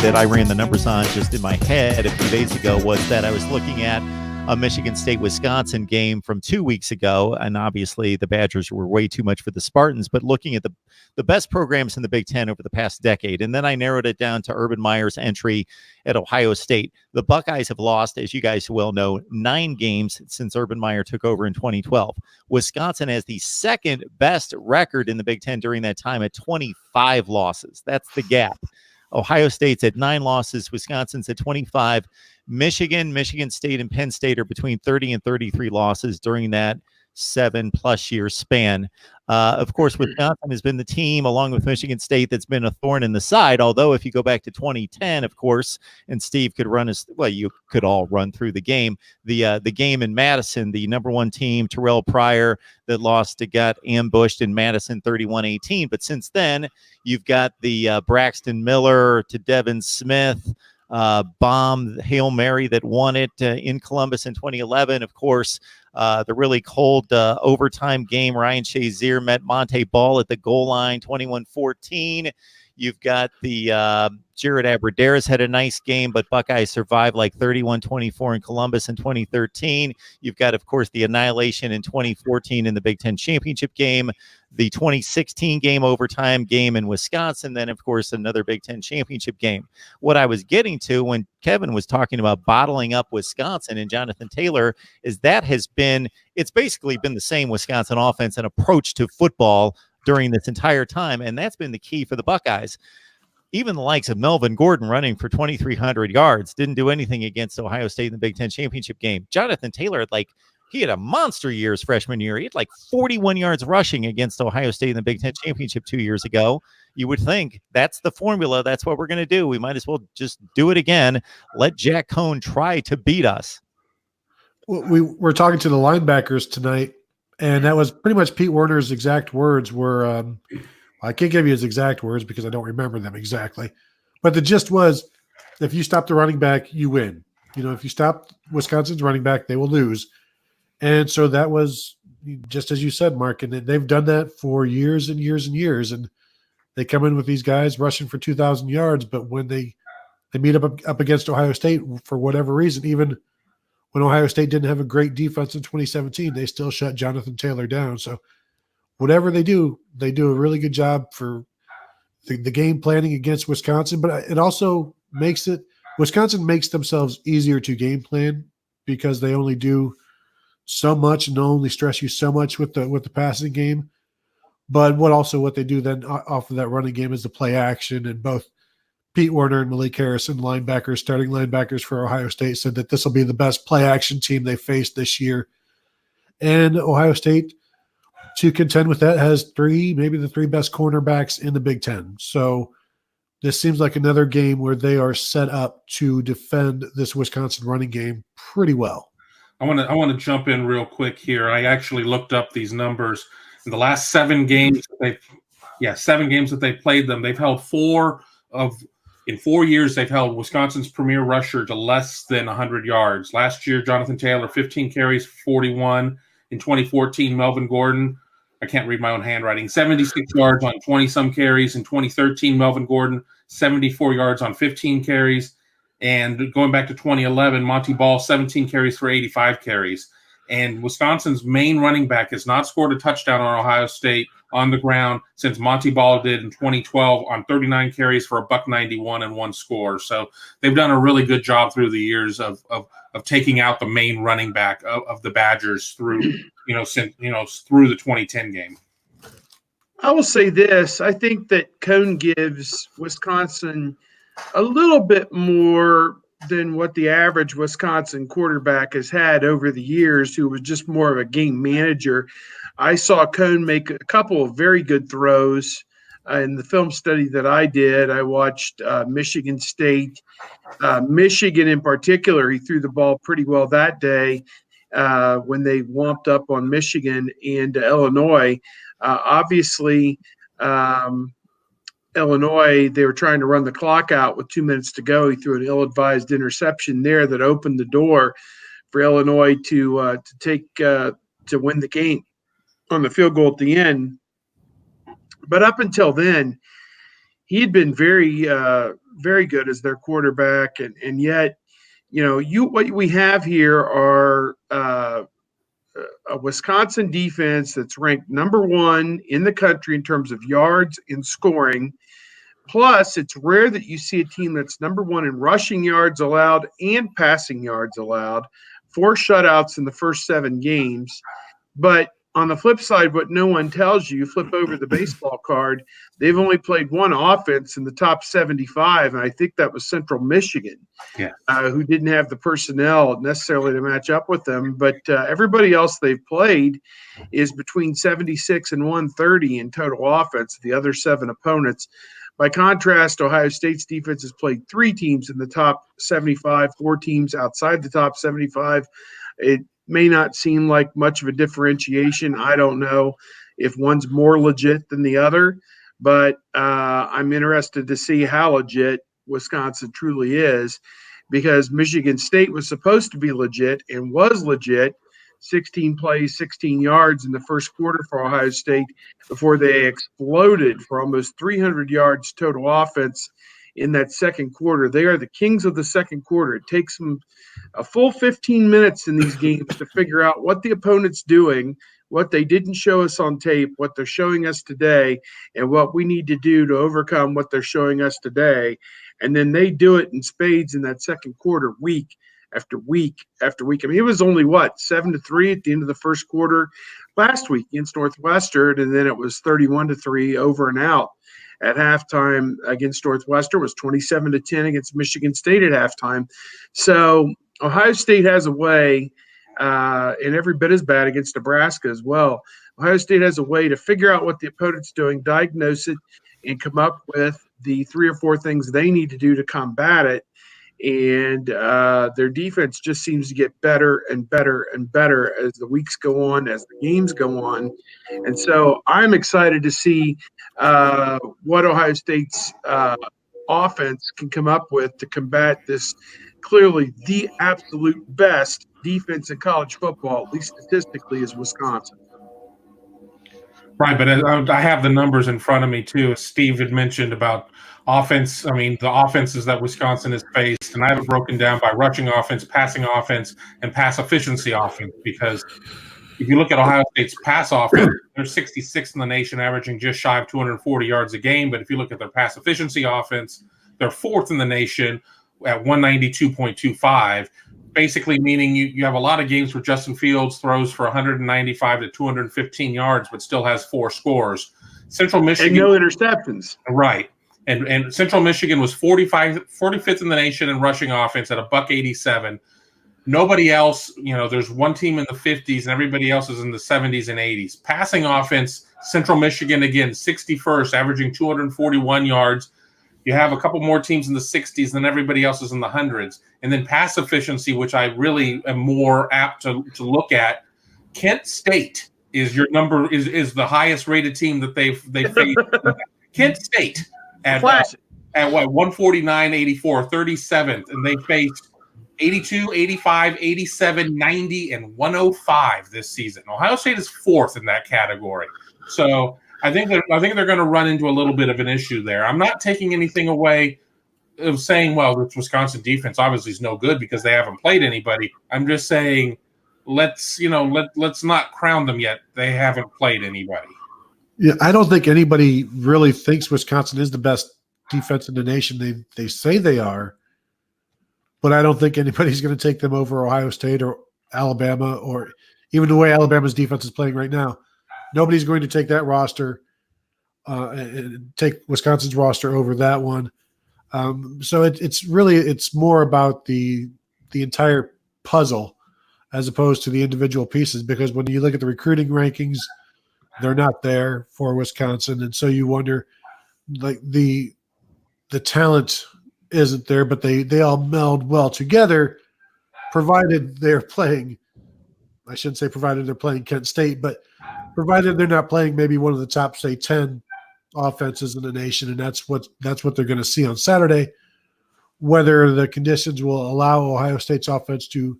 that I ran the numbers on just in my head a few days ago was that I was looking at a Michigan State-Wisconsin game from 2 weeks ago, and obviously the Badgers were way too much for the Spartans, but looking at the best programs in the Big Ten over the past decade, and then I narrowed it down to Urban Meyer's entry at Ohio State. The Buckeyes have lost, as you guys well know, 9 games since Urban Meyer took over in 2012. Wisconsin has the second best record in the Big Ten during that time at 25 losses. That's the gap. Ohio State's at 9 losses. Wisconsin's at 25. Michigan State, and Penn State are between 30 and 33 losses during that 7+ year span. Of course, Wisconsin has been the team, along with Michigan State, that's been a thorn in the side. Although, if you go back to 2010, of course, and Steve could run you could all run through the game. The game in Madison, the number 1 team, Terrell Pryor, that lost, got ambushed in Madison 31-18. But since then, you've got the Braxton Miller to Devin Smith bomb Hail Mary that won it in Columbus in 2011. Of course, the really cold overtime game, Ryan Shazier met Monte Ball at the goal line, 21-14. You've got the Jared Aberdeen's had a nice game, but Buckeyes survived like 31-24 in Columbus in 2013. You've got, of course, the annihilation in 2014 in the Big Ten championship game, the 2016 game, overtime game in Wisconsin, then, of course, another Big Ten championship game. What I was getting to when Kevin was talking about bottling up Wisconsin and Jonathan Taylor is it's basically been the same Wisconsin offense and approach to football during this entire time, and that's been the key for the Buckeyes. Even the likes of Melvin Gordon running for 2,300 yards didn't do anything against Ohio State in the Big Ten championship game. Jonathan Taylor, he had a monster year his freshman year. He had 41 yards rushing against Ohio State in the Big Ten championship 2 years ago. You would think that's the formula. That's what we're going to do. We might as well just do it again. Let Jack Cohn try to beat us. We were talking to the linebackers tonight, and that was pretty much Pete Werner's exact words were, I can't give you his exact words because I don't remember them exactly. But the gist was, if you stop the running back, you win. If you stop Wisconsin's running back, they will lose. And so that was just as you said, Mark, and they've done that for years and years and years. And they come in with these guys rushing for 2,000 yards, but when they meet up against Ohio State for whatever reason, even when Ohio State didn't have a great defense in 2017, they still shut Jonathan Taylor down. So whatever they do a really good job for the game planning against Wisconsin, but it also Wisconsin makes themselves easier to game plan because they only do so much and they'll only stress you so much with the passing game. But what they do then off of that running game is the play action, and both Pete Werner and Malik Harrison, starting linebackers for Ohio State, said that this will be the best play action team they faced this year. And Ohio State, to contend with that, has maybe the three best cornerbacks in the Big Ten. So this seems like another game where they are set up to defend this Wisconsin running game pretty well. I want to jump in real quick here. I actually looked up these numbers. In the last 7 games that they played them, they've held in 4 years, they've held Wisconsin's premier rusher to less than 100 yards. Last year, Jonathan Taylor, 15 carries, 41. In 2014, Melvin Gordon, I can't read my own handwriting, 76 yards on 20-some carries. In 2013, Melvin Gordon, 74 yards on 15 carries. And going back to 2011, Monte Ball, 17 carries for 85 carries. And Wisconsin's main running back has not scored a touchdown on Ohio State on the ground since Monte Ball did in 2012 on 39 carries for $191 and 1 score. So they've done a really good job through the years of taking out the main running back of the Badgers through the 2010 game. I will say this: I think that Cohn gives Wisconsin a little bit more than what the average Wisconsin quarterback has had over the years, who was just more of a game manager. I saw Cohn make a couple of very good throws in the film study that I did. I watched Michigan State. Michigan in particular, he threw the ball pretty well that day when they womped up on Michigan and Illinois. Obviously, Illinois, they were trying to run the clock out with 2 minutes to go. He threw an ill-advised interception there that opened the door for Illinois to win the game on the field goal at the end. But up until then, he had been very very good as their quarterback, and yet, what we have here are a Wisconsin defense that's ranked number 1 in the country in terms of yards and scoring. Plus, it's rare that you see a team that's number 1 in rushing yards allowed and passing yards allowed. 4 shutouts in the first 7 games. But on the flip side, what no one tells you, flip over the baseball card, they've only played 1 offense in the top 75, and I think that was Central Michigan, who didn't have the personnel necessarily to match up with them. But everybody else they've played is between 76 and 130 in total offense, the other 7 opponents. By contrast, Ohio State's defense has played 3 teams in the top 75, 4 teams outside the top 75. It may not seem like much of a differentiation. I don't know if one's more legit than the other, but I'm interested to see how legit Wisconsin truly is, because Michigan State was supposed to be legit and was legit. 16 plays, 16 yards in the first quarter for Ohio State before they exploded for almost 300 yards total offense in that second quarter. They are the kings of the second quarter. It takes them a full 15 minutes in these games to figure out what the opponent's doing, what they didn't show us on tape, what they're showing us today, and what we need to do to overcome what they're showing us today. And then they do it in spades in that second quarter, week after week after week. I mean, it was only 7-3 at the end of the first quarter last week against Northwestern, and then it was 31-3 over and out at halftime against Northwestern. It was 27-10 against Michigan State at halftime. So Ohio State has a way, and every bit as bad against Nebraska as well. Ohio State has a way to figure out what the opponent's doing, diagnose it, and come up with the 3 or 4 things they need to do to combat it. And their defense just seems to get better and better and better as the weeks go on, as the games go on. And so I'm excited to see what Ohio State's offense can come up with to combat this clearly the absolute best defense in college football, at least statistically, is Wisconsin. Right, but I have the numbers in front of me too. Steve had mentioned about offense. I mean, the offenses that Wisconsin has faced, and I have it broken down by rushing offense, passing offense, and pass efficiency offense. Because if you look at Ohio State's pass offense, they're 66th in the nation, averaging just shy of 240 yards a game. But if you look at their pass efficiency offense, they're 4th in the nation at 192.25. Basically meaning you have a lot of games where Justin Fields throws for 195 to 215 yards, but still has 4 scores. Central Michigan, and no interceptions. Right. And Central Michigan was 45th in the nation in rushing offense at $187. Nobody else, there's one team in the 50s and everybody else is in the 70s and 80s. Passing offense, Central Michigan, again, 61st, averaging 241 yards. You have a couple more teams in the 60s than everybody else is in the hundreds. And then pass efficiency, which I really am more apt to look at. Kent State is your number, is the highest rated team that they faced. Kent State at what, 149.84, 37th, and they faced 82, 85, 87, 90, and 105 this season. Ohio State is 4th in that category. So I think they're going to run into a little bit of an issue there. I'm not taking anything away of saying, well, the Wisconsin defense obviously is no good because they haven't played anybody. I'm just saying, let's not crown them yet. They haven't played anybody. Yeah, I don't think anybody really thinks Wisconsin is the best defense in the nation. They say they are, but I don't think anybody's going to take them over Ohio State or Alabama, or even the way Alabama's defense is playing right now. Nobody's going to take that roster and take Wisconsin's roster over that one. So it's more about the entire puzzle as opposed to the individual pieces, because when you look at the recruiting rankings, they're not there for Wisconsin. And so you wonder, like, the talent isn't there, but they all meld well together, provided they're playing – I shouldn't say provided they're playing Kent State, but provided they're not playing maybe one of the top, say, 10 offenses in the nation, and that's what they're going to see on Saturday. Whether the conditions will allow Ohio State's offense to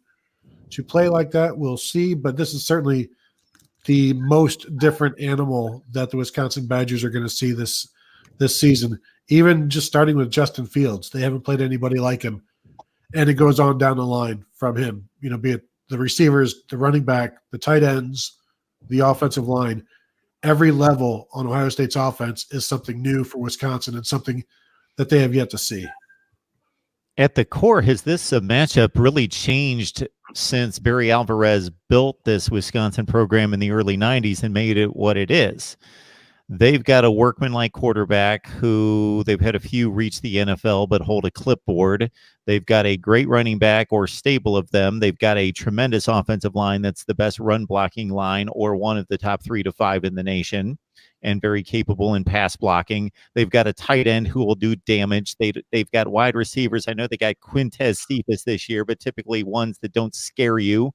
play like that, we'll see. But this is certainly the most different animal that the Wisconsin Badgers are going to see this this season, even just starting with Justin Fields. They haven't played anybody like him. And it goes on down the line from him, be it the receivers, the running back, the tight ends, the offensive line. Every level on Ohio State's offense is something new for Wisconsin and something that they have yet to see. At the core, has this matchup really changed since Barry Alvarez built this Wisconsin program in the early 90s and made it what it is? They've got a workman-like quarterback who they've had a few reach the NFL but hold a clipboard. They've got a great running back or stable of them. They've got a tremendous offensive line that's the best run-blocking line or one of the top 3 to 5 in the nation and very capable in pass blocking. They've got a tight end who will do damage. They've got wide receivers. I know they got Quintez Cephas this year, but typically ones that don't scare you.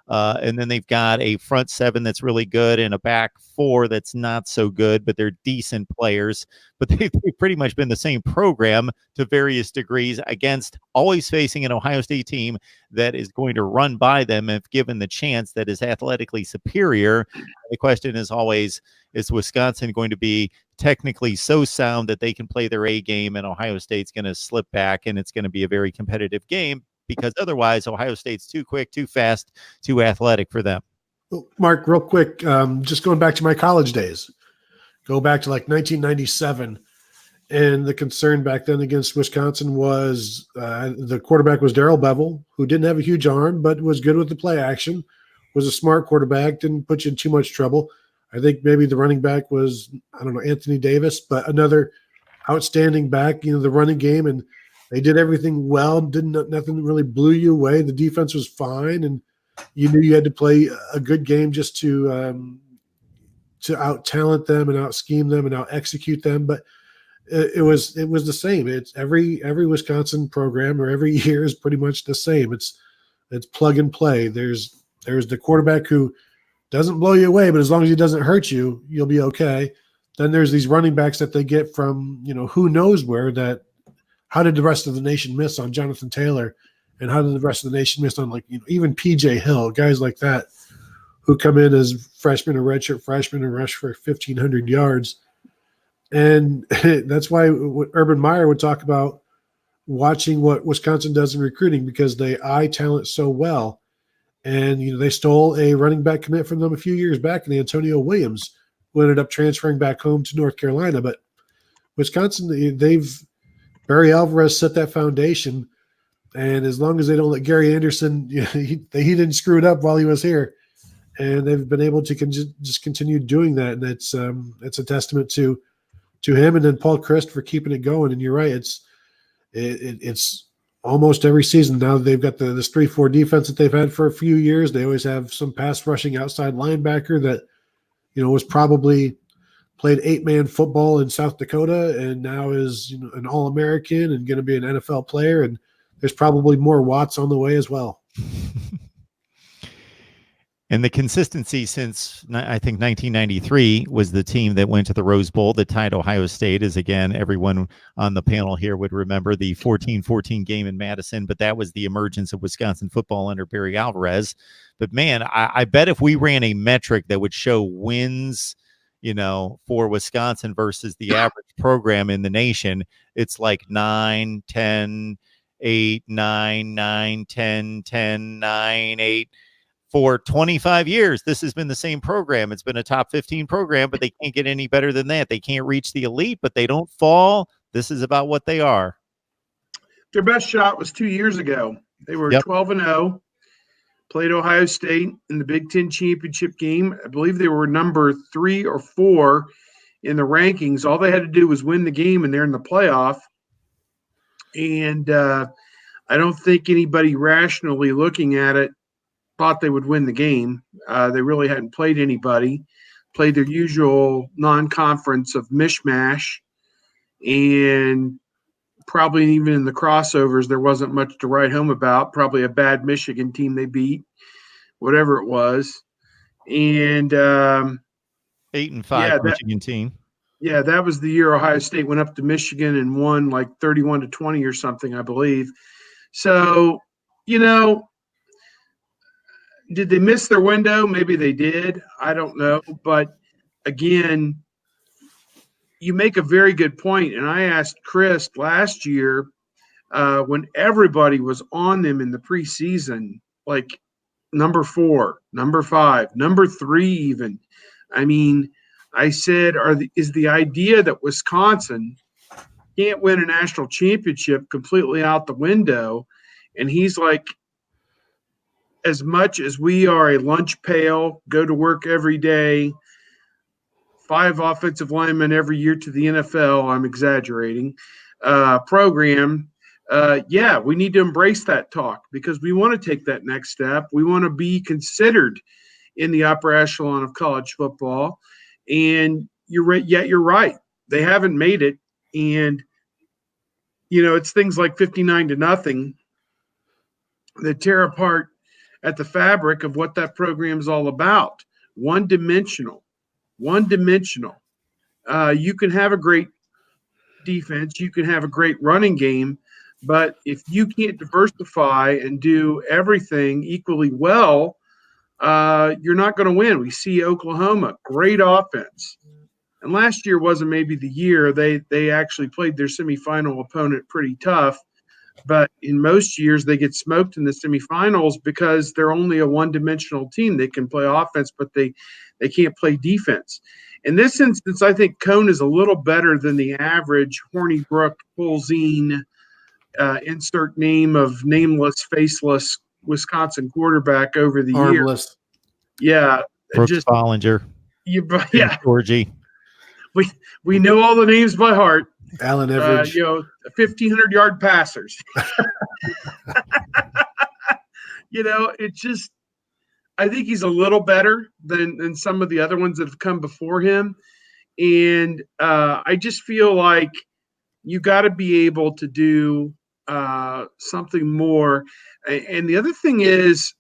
And then they've got a front 7 that's really good and a back 4 that's not so good, but they're decent players. But they've pretty much been the same program to various degrees against always facing an Ohio State team that is going to run by them if given the chance, that is athletically superior. The question is always, is Wisconsin going to be technically so sound that they can play their A game and Ohio State's going to slip back and it's going to be a very competitive game? Because otherwise, Ohio State's too quick, too fast, too athletic for them. Mark, real quick, just going back to my college days, go back to like 1997, and the concern back then against Wisconsin was the quarterback was Darrell Bevel, who didn't have a huge arm, but was good with the play action, was a smart quarterback, didn't put you in too much trouble. I think maybe the running back was, I don't know, Anthony Davis, but another outstanding back, the running game, and they did everything well. Nothing really blew you away. The defense was fine, and you knew you had to play a good game just to out talent them and out scheme them and out execute them. But it was the same. It's every Wisconsin program or every year is pretty much the same. It's plug and play. There's the quarterback who doesn't blow you away, but as long as he doesn't hurt you, you'll be okay. Then there's these running backs that they get from who knows where that. How did the rest of the nation miss on Jonathan Taylor? And how did the rest of the nation miss on even P.J. Hill, guys like that who come in as freshmen or redshirt freshmen and rush for 1,500 yards? And that's why Urban Meyer would talk about watching what Wisconsin does in recruiting, because they eye talent so well. And they stole a running back commit from them a few years back in Antonio Williams, who ended up transferring back home to North Carolina. But Wisconsin, Barry Alvarez set that foundation, and as long as they don't let Gary Anderson, he didn't screw it up while he was here, and they've been able to just continue doing that, and it's a testament to him and then Paul Christ for keeping it going. And you're right, it's almost every season now. They've got this 3-4 defense that they've had for a few years. They always have some pass rushing outside linebacker that was probably played 8-man football in South Dakota and now is an All-American and going to be an NFL player. And there's probably more Watts on the way as well. And the consistency since, I think, 1993 was the team that went to the Rose Bowl that tied Ohio State, as, again, everyone on the panel here would remember the 14-14 game in Madison. But that was the emergence of Wisconsin football under Barry Alvarez. But, man, I bet if we ran a metric that would show wins – for Wisconsin versus the average program in the nation, it's like 9, 10, 8, 9, 9, 10, 10, 9, 8. For 25 years, this has been the same program. It's been a top 15 program, but they can't get any better than that. They can't reach the elite, but they don't fall. This is about what they are. Their best shot was 2 years ago. They were 12-0. Played Ohio State in the Big Ten championship game. I believe they were number 3 or 4 in the rankings. All they had to do was win the game, and they're in the playoff. And I don't think anybody rationally looking at it thought they would win the game. They really hadn't played anybody. Played their usual non-conference of mishmash. And probably even in the crossovers, there wasn't much to write home about. Probably a bad Michigan team they beat, whatever it was. And 8-5 Michigan team. Yeah, that was the year Ohio State went up to Michigan and won like 31-20 or something, I believe. So, did they miss their window? Maybe they did. I don't know. But again, you make a very good point, and I asked Chris last year when everybody was on them in the preseason, like number 4, number 5, number 3 even. I mean, I said, is the idea that Wisconsin can't win a national championship completely out the window? And he's like, as much as we are a lunch pail, go to work every day, 5 offensive linemen every year to the NFL, I'm exaggerating, program, yeah, we need to embrace that talk because we want to take that next step. We want to be considered in the upper echelon of college football. And you're right. Yeah, you're right. They haven't made it. And, it's things like 59-0 that tear apart at the fabric of what that program is all about. One-dimensional. You can have a great defense. You can have a great running game. But if you can't diversify and do everything equally well, you're not going to win. We see Oklahoma, great offense. And last year wasn't maybe the year. They actually played their semifinal opponent pretty tough. But in most years, they get smoked in the semifinals because they're only a one-dimensional team. They can play offense, but they can't play defense. In this instance, I think Cone is a little better than the average Hornibrook, Polzine, insert name of nameless, faceless Wisconsin quarterback over the years. Armless. Yeah. Brooks Bollinger. Yeah. Georgie. We know all the names by heart. Allen Everidge. 1,500-yard passers. It's just, I think he's a little better than some of the other ones that have come before him. And I just feel like you got to be able to do something more. And the other thing is,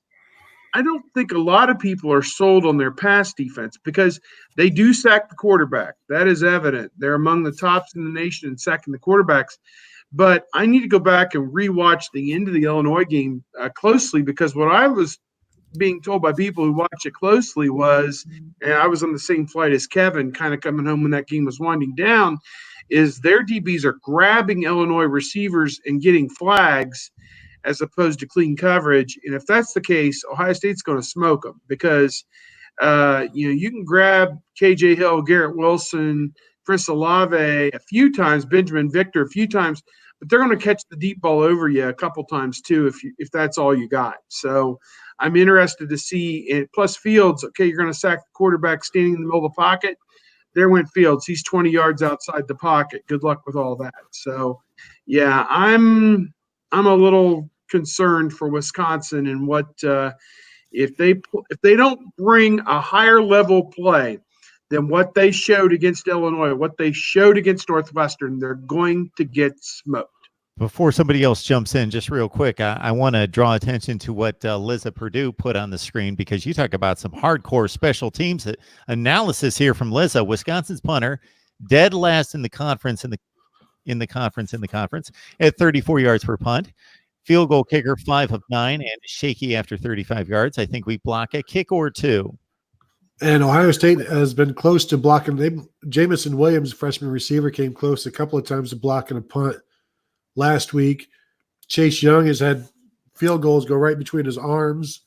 I don't think a lot of people are sold on their pass defense because they do sack the quarterback. That is evident. They're among the tops in the nation in sacking the quarterbacks. But I need to go back and rewatch the end of the Illinois game closely because what I was being told by people who watch it closely was, and I was on the same flight as Kevin, kind of coming home when that game was winding down, is their DBs are grabbing Illinois receivers and getting flags as opposed to clean coverage. And if that's the case, Ohio State's going to smoke them because, you can grab KJ Hill, Garrett Wilson, Chris Olave a few times, Benjamin Victor a few times, but they're going to catch the deep ball over you a couple times too if that's all you got. So I'm interested to see it. Plus Fields, okay, you're going to sack the quarterback standing in the middle of the pocket. There went Fields. He's 20 yards outside the pocket. Good luck with all that. So, yeah, I'm a little concerned for Wisconsin and what if they don't bring a higher level play than what they showed against Illinois, what they showed against Northwestern, they're going to get smoked. Before somebody else jumps in, just real quick, I want to draw attention to what Liza Purdue put on the screen because you talk about some hardcore special teams analysis here from Liza. Wisconsin's punter, dead last in the conference at 34 yards per punt. Field goal kicker 5 of 9 and shaky after 35 yards. I think we block a kick or two. And Ohio State has been close to blocking. Jamison Williams, freshman receiver, came close a couple of times to blocking a punt last week. Chase Young has had field goals go right between his arms.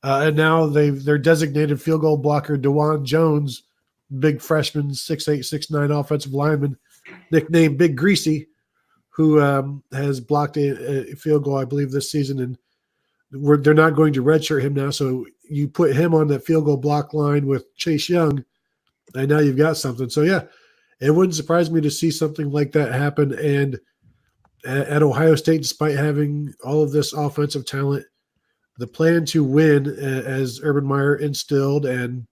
And now their designated field goal blocker, DeJuan Jones, big freshman, 6'8", 6'9" offensive lineman, nicknamed Big Greasy, who has blocked a field goal, I believe, this season. And they're not going to redshirt him now. So you put him on that field goal block line with Chase Young, and now you've got something. So, yeah, it wouldn't surprise me to see something like that happen. And at Ohio State, despite having all of this offensive talent, the plan to win, as Urban Meyer instilled and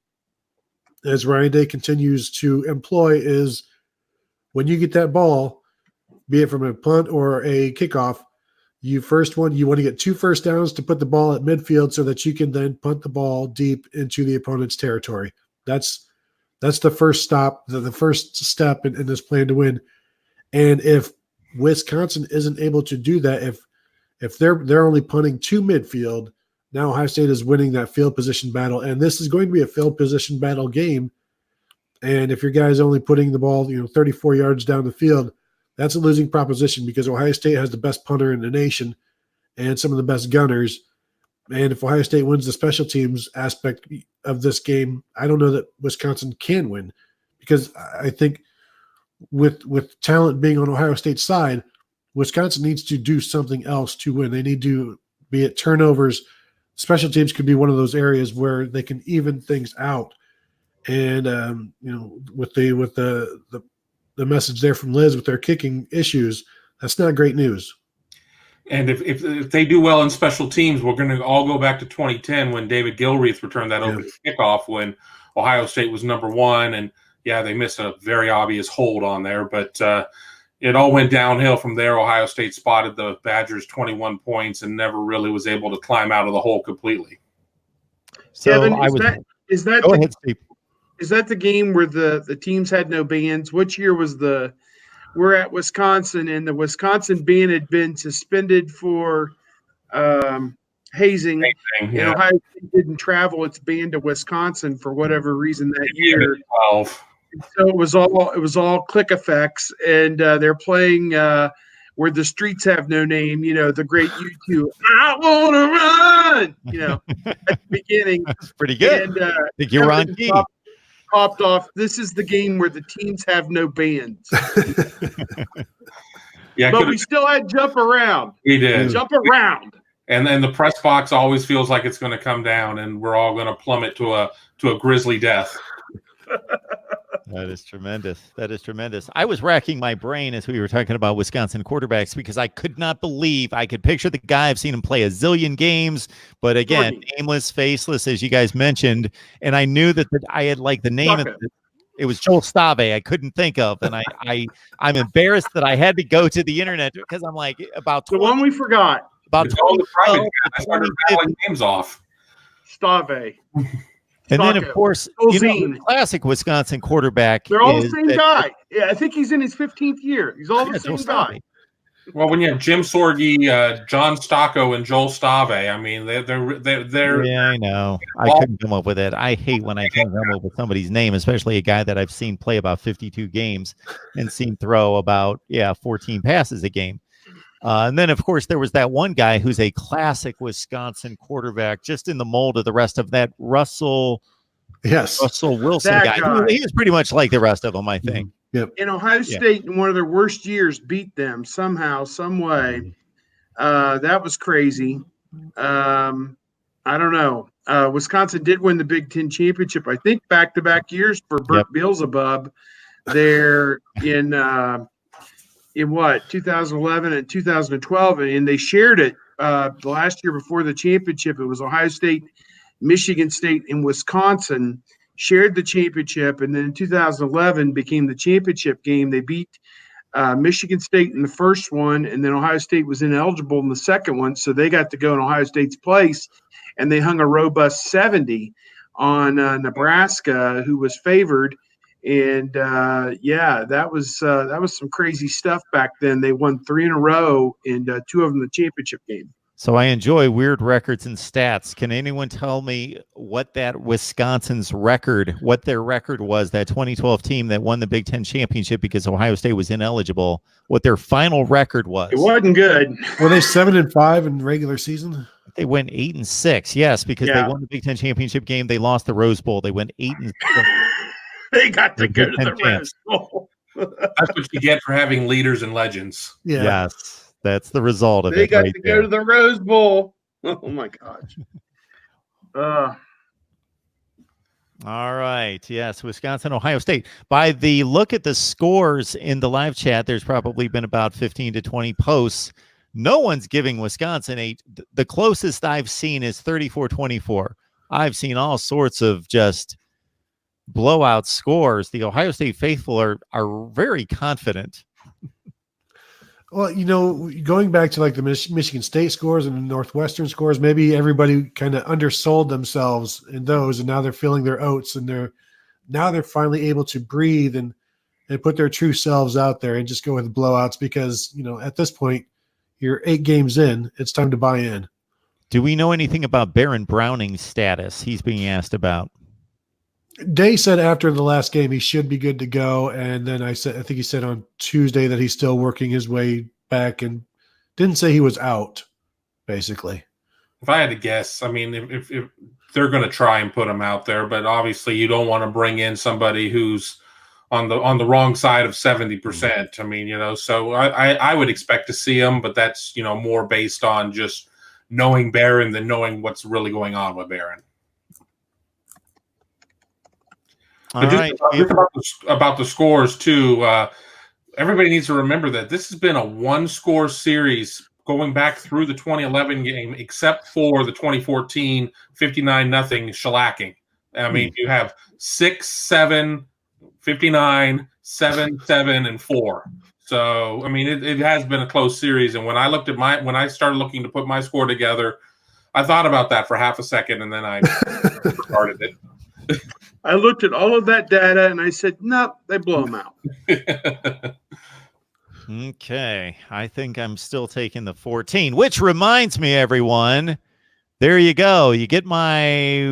as Ryan Day continues to employ, is when you get that ball, be it from a punt or a kickoff, you want to get 2 first downs to put the ball at midfield so that you can then punt the ball deep into the opponent's territory. That's the first stop, the first step in this plan to win. And if Wisconsin isn't able to do that, if they're only punting to midfield, now Ohio State is winning that field position battle. And this is going to be a field position battle game And if your guy's only putting the ball, 34 yards down the field, that's a losing proposition because Ohio State has the best punter in the nation and some of the best gunners. And if Ohio State wins the special teams aspect of this game, I don't know that Wisconsin can win, because I think with talent being on Ohio State's side, Wisconsin needs to do something else to win. They need to, be it turnovers, special teams could be one of those areas where they can even things out. And with the message there from Liz with their kicking issues, that's not great news. And if they do well in special teams, we're going to all go back to 2010 when David Gilreath returned that opening kickoff when Ohio State was number one. And, yeah, they missed a very obvious hold on there. But it all went downhill from there. Ohio State spotted the Badgers 21 points and never really was able to climb out of the hole completely. So Kevin, is that the game where the teams had no bands? Which year was we're at Wisconsin, and the Wisconsin band had been suspended for hazing. Yeah. And Ohio State didn't travel its band to Wisconsin for whatever reason that year. 12. So it was all click effects, and they're playing Where the Streets Have No Name, the great U2, I want to run, at the beginning. That's pretty good. And I think you're on key. Popped off. This is the game where the teams have no bands. Yeah, but we still had jump around. We did. Jump around. And then the press box always feels like it's going to come down, and we're all going to plummet to a grisly death. That is tremendous. That is tremendous. I was racking my brain as we were talking about Wisconsin quarterbacks because I could not believe I could picture the guy. I've seen him play a zillion games, but again, nameless, faceless, as you guys mentioned. And I knew that I had like the name of it was Joel Stave. I couldn't think of, and I'm embarrassed that I had to go to the internet because I'm like about 20, the one we forgot about all the private 20, guys started rattling names off. Stave. And then, of course, the classic Wisconsin quarterback. They're all the same guy. Yeah, I think he's in his 15th year. He's all the same guy. Well, when you have Jim Sorgi, John Stocco, and Joel Stave, I mean, they're. Yeah, I know. I couldn't come up with it. I hate when I can't come up with somebody's name, especially a guy that I've seen play about 52 games and seen throw about 14 passes a game. And then, of course, there was that one guy who's a classic Wisconsin quarterback, just in the mold of the rest of that Russell Wilson guy. He was pretty much like the rest of them, I think. Yep. And Ohio State, in one of their worst years, beat them somehow, some way. That was crazy. I don't know. Wisconsin did win the Big Ten championship, I think, back-to-back years for Burt Beelzebub. They're in 2011 and 2012, and they shared it the last year before the championship. It was Ohio State, Michigan State, and Wisconsin shared the championship, and then in 2011 became the championship game. They beat Michigan State in the first one, and then Ohio State was ineligible in the second one, so they got to go in Ohio State's place, and they hung a robust 70 on Nebraska, who was favored. And that was some crazy stuff back then. They won 3 in a row, and 2 of them the championship game. So I enjoy weird records and stats. Can anyone tell me what that Wisconsin's record, what their record was, that 2012 team that won the Big Ten championship because Ohio State was ineligible, what their final record was? It wasn't good. Were they 7-5 in regular season? They went 8-6. Yes, because they won the Big Ten championship game. They lost the Rose Bowl. They went 8-6. They got to go to the Rose Bowl. That's what you get for having leaders and legends. Yeah. Yes, that's the result of it. They got to go to the Rose Bowl. Oh, my gosh. All right. Yes, Wisconsin, Ohio State. By the look at the scores in the live chat, there's probably been about 15 to 20 posts. No one's giving Wisconsin 8. The closest I've seen is 34-24. I've seen all sorts of just blowout scores. The Ohio State faithful are very confident. Well, going back to like the Michigan State scores and the Northwestern scores, maybe everybody kind of undersold themselves in those, and now they're feeling their oats, and they're finally able to breathe and put their true selves out there and just go with blowouts because, at this point, you're 8 games in. It's time to buy in. Do we know anything about Baron Browning's status? He's being asked about. Day said after the last game he should be good to go, and then I think he said on Tuesday that he's still working his way back, and didn't say he was out. Basically, if I had to guess, I mean, if they're going to try and put him out there, but obviously you don't want to bring in somebody who's on the wrong side of 70%. I mean, so I would expect to see him, but that's more based on just knowing Barron than knowing what's really going on with Barron. About the scores too. Everybody needs to remember that this has been a one-score series going back through the 2011 game, except for the 2014 59-0 shellacking. I mean, you have 6-7, 59, 7-7, and 4. So, I mean, it has been a close series. And when I started looking to put my score together, I thought about that for half a second, and then I started it. I looked at all of that data and I said, no, they blow them out. Okay. I think I'm still taking the 14, which reminds me, everyone, there you go. You get my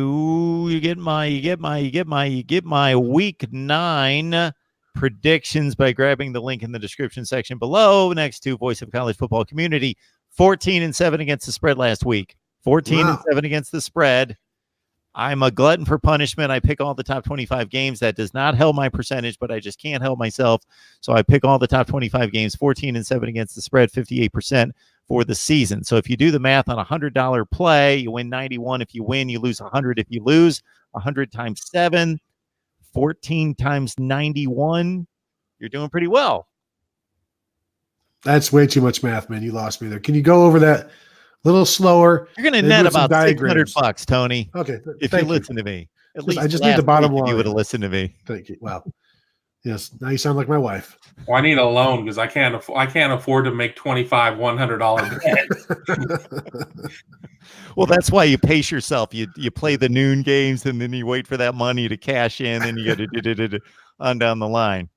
week 9 predictions by grabbing the link in the description section below next to Voice of College Football Community. 14-7 against the spread last week. 14-7 against the spread. I'm a glutton for punishment. I pick all the top 25 games. That does not help my percentage, but I just can't help myself. So I pick all the top 25 games, 14-7 against the spread, 58% for the season. So if you do the math on a $100 play, you win 91. If you win, you lose 100. If you lose, 100 times 7, 14 times 91. You're doing pretty well. That's way too much math, man. You lost me there. Can you go over that a little slower? You're going to net about $600, Tony. Okay. If you listen to me. At least I just need the bottom line. You would have listened to me. Thank you. Wow. Yes. Now you sound like my wife. Well, I need a loan because I can't afford to make $25 $100 Well, that's why you pace yourself. You play the noon games and then you wait for that money to cash in and you got to on down the line.